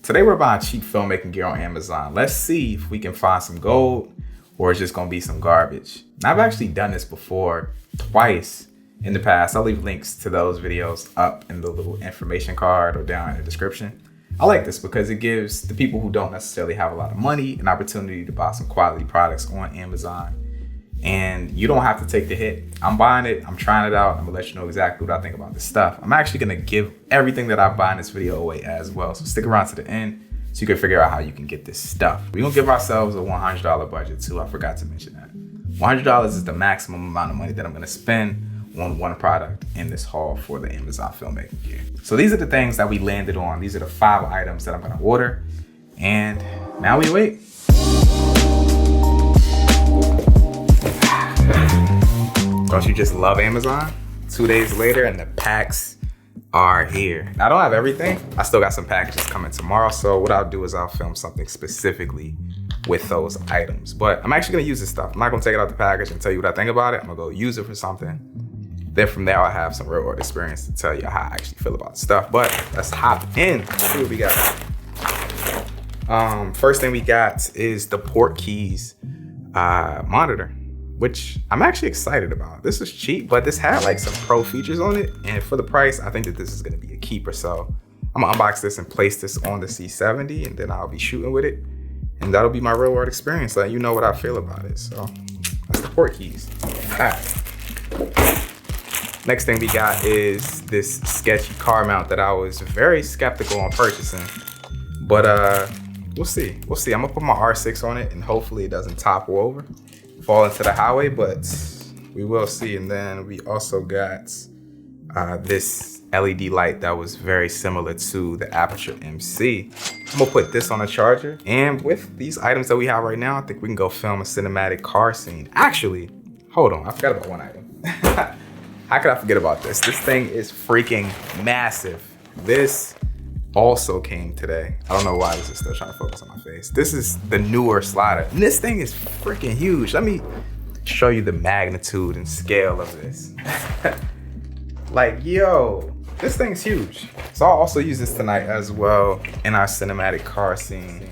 Today we're buying cheap filmmaking gear on Amazon. Let's see if we can find some gold or it's just gonna be some garbage. Now, I've actually done this before twice in the past. I'll leave links to those videos up in the little information card or down in the description. I like this because it gives the people who don't necessarily have a lot of money an opportunity to buy some quality products on Amazon. And you don't have to take the hit. I'm buying it, I'm trying it out, I'm gonna let you know exactly what I think about this stuff. I'm actually gonna give everything that I buy in this video away as well. So stick around to the end so you can figure out how you can get this stuff. We're gonna give ourselves a $100 budget too, I forgot to mention that. $100 is the maximum amount of money that I'm gonna spend on one product in this haul for the Amazon filmmaking gear. So these are the things that we landed on. These are the 5 items that I'm gonna order. And now we wait. Don't you just love Amazon? 2 days later and the packs are here. Now, I don't have everything. I still got some packages coming tomorrow. So what I'll do is I'll film something specifically with those items. But I'm actually gonna use this stuff. I'm not gonna take it out the package and tell you what I think about it. I'm gonna go use it for something. Then from there, I'll have some real world experience to tell you how I actually feel about the stuff. But let's hop in. Let's see what we got. First thing we got is the Portkeys monitor, which I'm actually excited about. This is cheap, but this had like some pro features on it. And for the price, I think that this is gonna be a keeper. So I'm gonna unbox this and place this on the C70 and then I'll be shooting with it. And that'll be my real world experience. Like, you know what I feel about it. So that's the Portkeys. All right. Next thing we got is this sketchy car mount that I was very skeptical on purchasing. But we'll see. We'll see. I'm gonna put my R6 on it and hopefully it doesn't topple over, fall into the highway, but we will see. And then we also got this LED light that was very similar to the Aperture MC. I'm gonna put this on a charger. And with these items that we have right now, I think we can go film a cinematic car scene. Actually, hold on, I forgot about one item. How could I forget about this? This thing is freaking massive. This also came today. I don't know why this is still trying to focus on my face. This is the newer slider. And this thing is freaking huge. Let me show you the magnitude and scale of this. Like, yo, this thing's huge. So I'll also use this tonight as well in our cinematic car scene.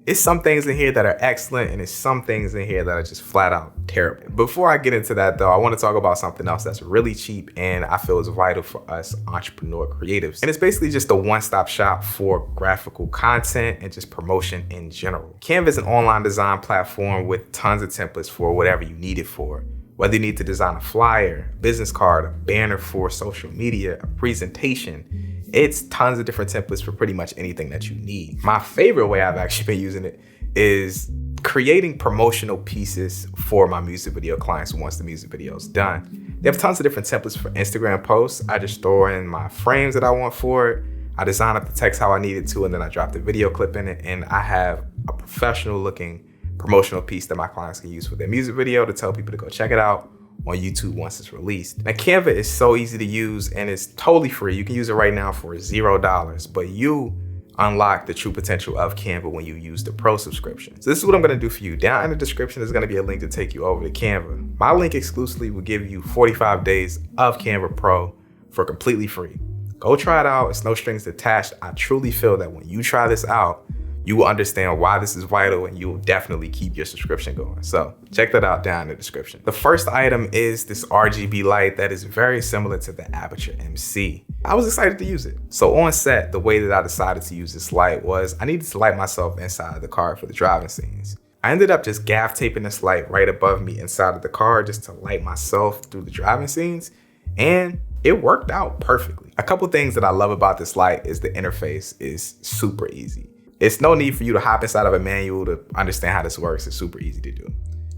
It's some things in here that are excellent and it's some things in here that are just flat out terrible. Before I get into that though, I want to talk about something else that's really cheap and I feel is vital for us entrepreneur creatives. And it's basically just a one-stop shop for graphical content and just promotion in general. Canva is an online design platform with tons of templates for whatever you need it for. Whether you need to design a flyer, a business card, a banner for social media, a presentation, it's tons of different templates for pretty much anything that you need. My favorite way I've actually been using it is creating promotional pieces for my music video clients once the music video is done. They have tons of different templates for Instagram posts. I just throw in my frames that I want for it. I design up the text how I need it to, and then I drop the video clip in it, and I have a professional looking promotional piece that my clients can use for their music video to tell people to go check it out on YouTube once it's released. Now, Canva is so easy to use and it's totally free. You can use it right now for $0, but you unlock the true potential of Canva when you use the Pro subscription. So this is what I'm gonna do for you. Down in the description is gonna be a link to take you over to Canva. My link exclusively will give you 45 days of Canva Pro for completely free. Go try it out, it's no strings attached. I truly feel that when you try this out, you will understand why this is vital and you will definitely keep your subscription going. So check that out down in the description. The first item is this RGB light that is very similar to the Aperture MC. I was excited to use it. So on set, the way that I decided to use this light was I needed to light myself inside of the car for the driving scenes. I ended up just gaff taping this light right above me inside of the car just to light myself through the driving scenes, and it worked out perfectly. A couple things that I love about this light is the interface is super easy. It's no need for you to hop inside of a manual to understand how this works. It's super easy to do.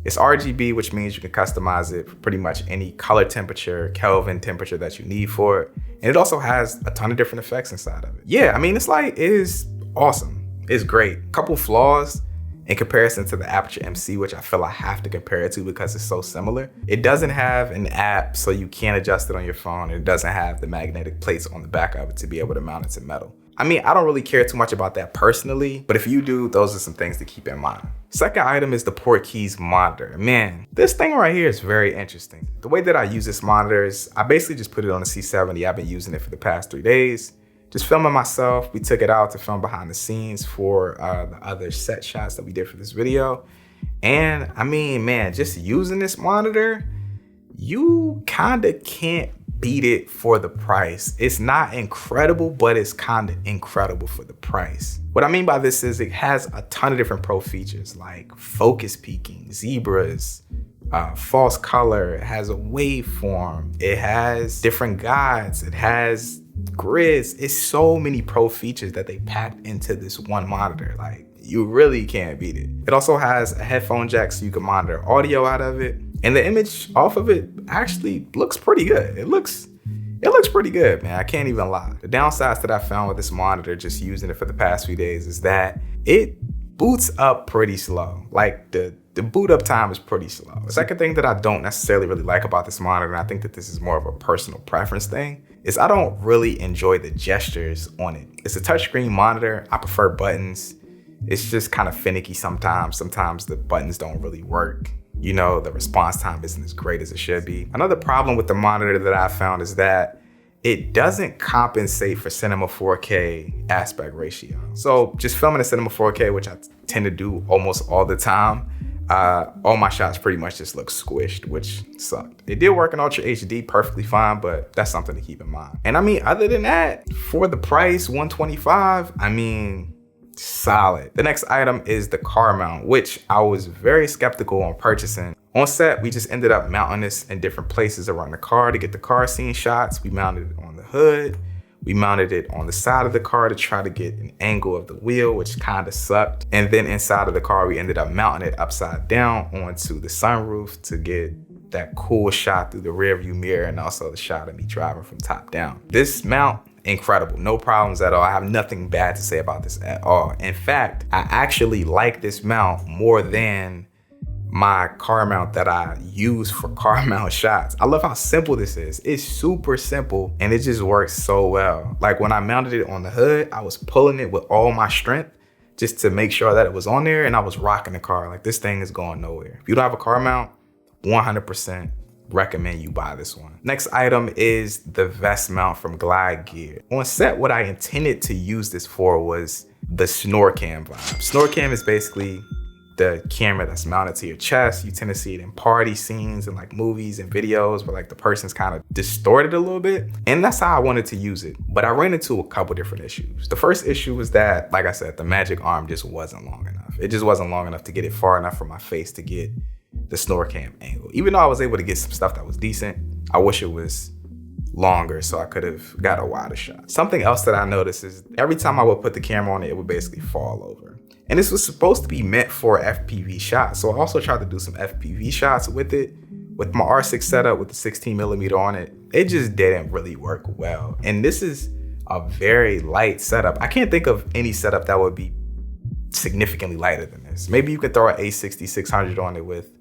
It's RGB, which means you can customize it for pretty much any color temperature, Kelvin temperature that you need for it. And it also has a ton of different effects inside of it. Yeah, I mean, this light is awesome. It's great. Couple flaws in comparison to the Aperture MC, which I feel I have to compare it to because it's so similar. It doesn't have an app, so you can't adjust it on your phone. It doesn't have the magnetic plates on the back of it to be able to mount it to metal. I mean, I don't really care too much about that personally, but if you do, those are some things to keep in mind. Second item is the port keys monitor. Man, this thing right here is very interesting. The way that I use this monitor is I basically just put it on the C70. I've been using it for the past 3 days. Just filming myself. We took it out to film behind the scenes for the other set shots that we did for this video. And I mean, man, just using this monitor, you kinda can't beat it for the price. It's not incredible, but it's kind of incredible for the price. What I mean by this is it has a ton of different pro features like focus peaking, zebras, false color. It has a waveform. It has different guides. It has grids. It's so many pro features that they packed into this one monitor. Like, you really can't beat it. It also has a headphone jack so you can monitor audio out of it. And the image off of it actually looks pretty good. It looks pretty good, man. I can't even lie. The downsides that I found with this monitor, just using it for the past few days, is that it boots up pretty slow. Like the boot up time is pretty slow. The second thing that I don't necessarily really like about this monitor, and I think that this is more of a personal preference thing, is I don't really enjoy the gestures on it. It's a touchscreen monitor. I prefer buttons. It's just kind of finicky sometimes. Sometimes the buttons don't really work. You know, the response time isn't as great as it should be. Another problem with the monitor that I found is that it doesn't compensate for Cinema 4K aspect ratio. So just filming in Cinema 4K, which I tend to do almost all the time, all my shots pretty much just look squished, which sucked. It did work in Ultra HD perfectly fine, but that's something to keep in mind. And I mean, other than that, for the price, $125, I mean, solid. The next item is the car mount, which I was very skeptical on purchasing. On set, we just ended up mounting this in different places around the car to get the car scene shots. We mounted it on the hood. We mounted it on the side of the car to try to get an angle of the wheel, which kind of sucked. And then inside of the car, we ended up mounting it upside down onto the sunroof to get that cool shot through the rear view mirror and also the shot of me driving from top down. This mount, incredible, no problems at all. I have nothing bad to say about this at all. In fact, I actually like this mount more than my car mount that I use for car mount shots. I love how simple this is. It's super simple and it just works so well. Like when I mounted it on the hood, I was pulling it with all my strength just to make sure that it was on there, and I was rocking the car. Like, this thing is going nowhere. If you don't have a car mount, 100% recommend you buy this one. Next item is the vest mount from Glide Gear. On set, what I intended to use this for was the SnorCam vibe. SnorCam is basically the camera that's mounted to your chest. You tend to see it in party scenes and like movies and videos where like the person's kind of distorted a little bit. And that's how I wanted to use it. But I ran into a couple different issues. The first issue was that, like I said, the magic arm just wasn't long enough. It just wasn't long enough to get it far enough from my face to get the SnorCam angle. Even though I was able to get some stuff that was decent, I wish it was longer so I could have got a wider shot. Something else that I noticed is every time I would put the camera on it, it would basically fall over. And this was supposed to be meant for FPV shots. So I also tried to do some FPV shots with it. With my R6 setup with the 16mm on it, it just didn't really work well. And this is a very light setup. I can't think of any setup that would be significantly lighter than this. Maybe you could throw an A60-600 on it with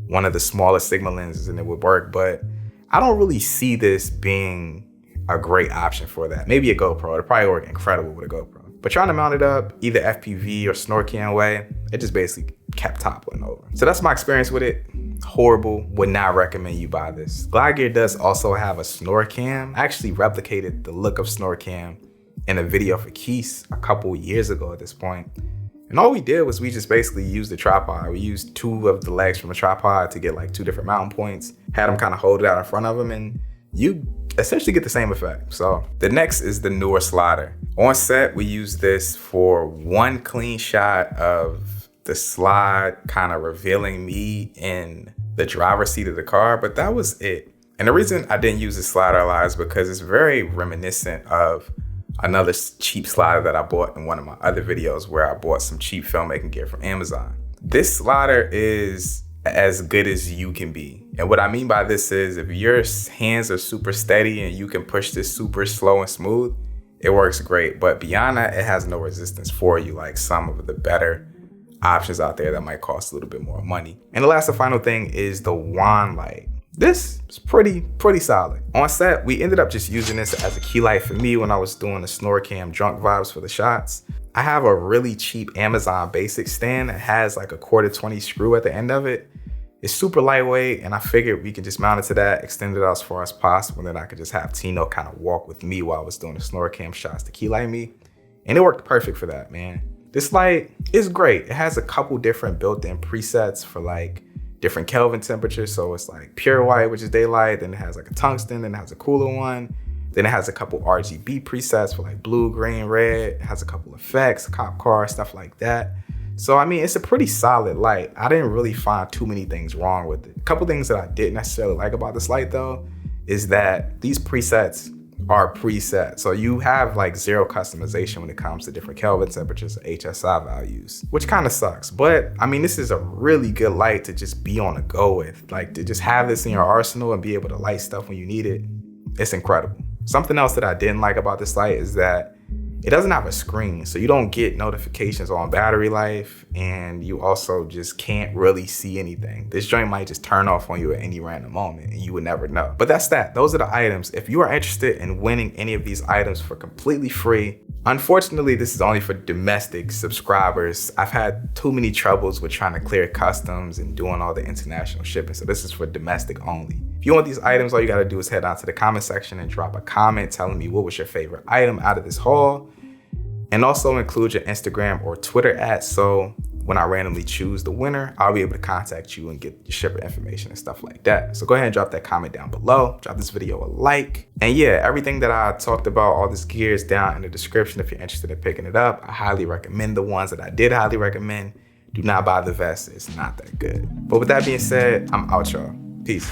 one of the smaller Sigma lenses and it would work, but I don't really see this being a great option for that. Maybe a GoPro, it'd probably work incredible with a GoPro. But trying to mount it up either FPV or SnorCam way, it just basically kept toppling over. So that's my experience with it. Horrible, would not recommend you buy this. Glide Gear does also have a SnorCam. I actually replicated the look of SnorCam in a video for Keys a couple years ago at this point. And all we did was we just basically used the tripod. We used 2 of the legs from the tripod to get like 2 different mounting points, had them kind of hold it out in front of them, and you essentially get the same effect. So the next is the newer slider. On set, we use this for one clean shot of the slide kind of revealing me in the driver's seat of the car, but that was it. And the reason I didn't use this slider a lot is because it's very reminiscent of another cheap slider that I bought in one of my other videos where I bought some cheap filmmaking gear from Amazon. This slider is as good as you can be. And what I mean by this is if your hands are super steady and you can push this super slow and smooth, it works great. But beyond that, it has no resistance for you like some of the better options out there that might cost a little bit more money. And the last and final thing is the wand light. This is pretty solid. On set, we ended up just using this as a key light for me when I was doing the snore cam drunk vibes for the shots. I have a really cheap Amazon basic stand that has like a 1/4-20 screw at the end of it. It's super lightweight, and I figured we can just mount it to that, extend it out as far as possible, and then I could just have Tino kind of walk with me while I was doing the snore cam shots to key light me. And it worked perfect for that, man. This light is great. It has a couple different built-in presets for like different Kelvin temperatures. So it's like pure white, which is daylight. Then it has like a tungsten, then it has a cooler one. Then it has a couple RGB presets for like blue, green, red. It has a couple effects, cop car, stuff like that. So, I mean, it's a pretty solid light. I didn't really find too many things wrong with it. A couple things that I didn't necessarily like about this light though, is that these presets are preset. So you have like 0 customization when it comes to different Kelvin temperatures, HSI values, which kind of sucks. But I mean, this is a really good light to just be on the go with. Like to just have this in your arsenal and be able to light stuff when you need it. It's incredible. Something else that I didn't like about this light is that it doesn't have a screen, so you don't get notifications on battery life, and you also just can't really see anything. This joint might just turn off on you at any random moment, and you would never know. But that's that. Those are the items. If you are interested in winning any of these items for completely free, unfortunately, this is only for domestic subscribers. I've had too many troubles with trying to clear customs and doing all the international shipping, so this is for domestic only. If you want these items, all you gotta do is head down to the comment section and drop a comment telling me what was your favorite item out of this haul. And also include your Instagram or Twitter @ so when I randomly choose the winner, I'll be able to contact you and get your shipper information and stuff like that. So go ahead and drop that comment down below, drop this video a like. And yeah, everything that I talked about, all this gear is down in the description if you're interested in picking it up. I highly recommend the ones that I did highly recommend. Do not buy the vest, it's not that good. But with that being said, I'm out, y'all. Peace.